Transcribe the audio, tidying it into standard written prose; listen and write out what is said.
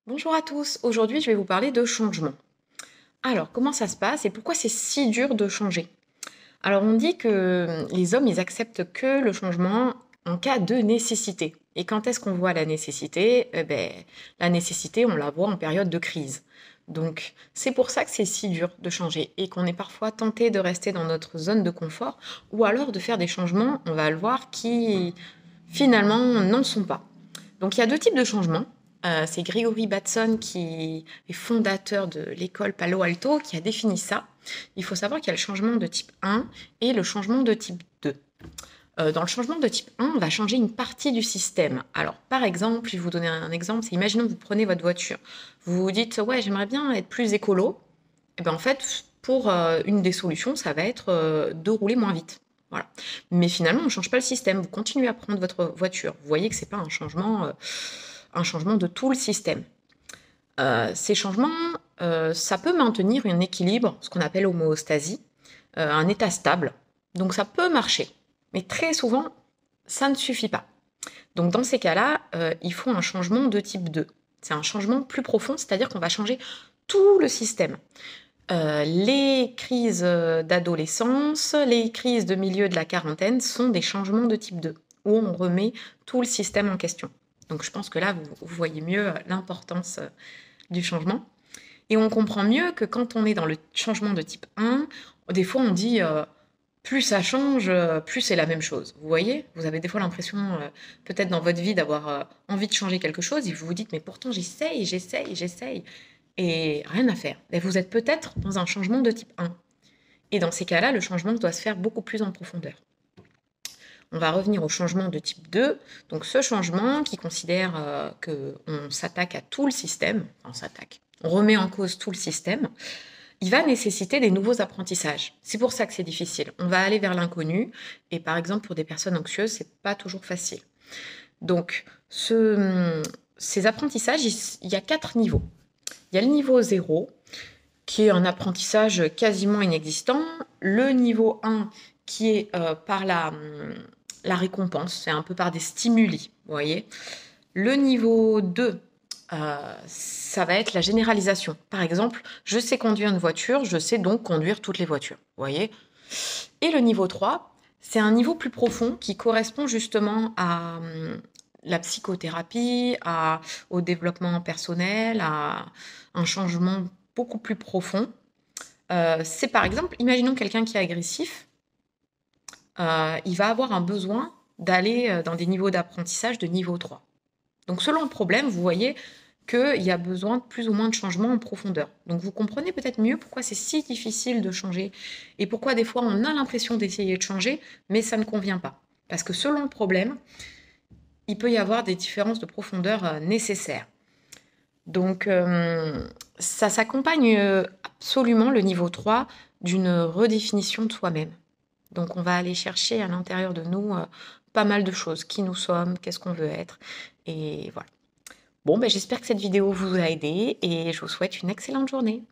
Bonjour à tous, aujourd'hui je vais vous parler de changement. Alors comment ça se passe et pourquoi c'est si dur de changer? Alors on dit que les hommes ils acceptent que le changement en cas de nécessité. Et quand est-ce qu'on voit la nécessité? La nécessité on la voit en période de crise. Donc c'est pour ça que c'est si dur de changer et qu'on est parfois tenté de rester dans notre zone de confort ou alors de faire des changements, on va le voir, qui finalement n'en sont pas. Donc il y a deux types de changements. C'est Gregory Bateson, qui est fondateur de l'école Palo Alto, qui a défini ça. Il faut savoir qu'il y a le changement de type 1 et le changement de type 2. Dans le changement de type 1, on va changer une partie du système. Alors, par exemple, je vais vous donner un exemple, c'est imaginons que vous prenez votre voiture. Vous vous dites, ouais, j'aimerais bien être plus écolo. Et bien en fait, pour une des solutions, ça va être de rouler moins vite. Voilà. Mais finalement, on ne change pas le système. Vous continuez à prendre votre voiture. Vous voyez que ce n'est pas un changement de tout le système. Ces changements, ça peut maintenir un équilibre, ce qu'on appelle homéostasie, un état stable. Donc ça peut marcher. Mais très souvent, ça ne suffit pas. Donc dans ces cas-là, il faut un changement de type 2. C'est un changement plus profond, c'est-à-dire qu'on va changer tout le système. Les crises d'adolescence, les crises de milieu de la quarantaine sont des changements de type 2, où on remet tout le système en question. Donc je pense que là, vous voyez mieux l'importance du changement. Et on comprend mieux que quand on est dans le changement de type 1, des fois on dit plus ça change, plus c'est la même chose. Vous voyez? Vous avez des fois l'impression, peut-être dans votre vie, d'avoir envie de changer quelque chose et vous vous dites, mais pourtant j'essaye, et rien à faire. Et vous êtes peut-être dans un changement de type 1. Et dans ces cas-là, le changement doit se faire beaucoup plus en profondeur. On va revenir au changement de type 2. Donc ce changement qui considère qu'on s'attaque à tout le système, on remet en cause tout le système, il va nécessiter des nouveaux apprentissages. C'est pour ça que c'est difficile. On va aller vers l'inconnu et par exemple pour des personnes anxieuses, c'est pas toujours facile. Donc ces apprentissages, il y a 4 niveaux. Il y a le niveau 0, qui est un apprentissage quasiment inexistant. Le niveau 1, qui est par la récompense, c'est un peu par des stimuli, vous voyez. Le niveau 2, ça va être la généralisation. Par exemple, je sais conduire une voiture, je sais donc conduire toutes les voitures, vous voyez. Et le niveau 3, c'est un niveau plus profond qui correspond justement à la psychothérapie, au développement personnel, à un changement beaucoup plus profond. C'est par exemple, imaginons quelqu'un qui est agressif, il va avoir un besoin d'aller dans des niveaux d'apprentissage de niveau 3. Donc selon le problème, vous voyez qu'il y a besoin de plus ou moins de changements en profondeur. Donc vous comprenez peut-être mieux pourquoi c'est si difficile de changer et pourquoi des fois on a l'impression d'essayer de changer, mais ça ne convient pas. Parce que selon le problème, il peut y avoir des différences de profondeur nécessaires. Donc ça s'accompagne absolument, le niveau 3, d'une redéfinition de soi-même. Donc on va aller chercher à l'intérieur de nous pas mal de choses. Qui nous sommes, qu'est-ce qu'on veut être. Et voilà. Bon, j'espère que cette vidéo vous a aidé et je vous souhaite une excellente journée.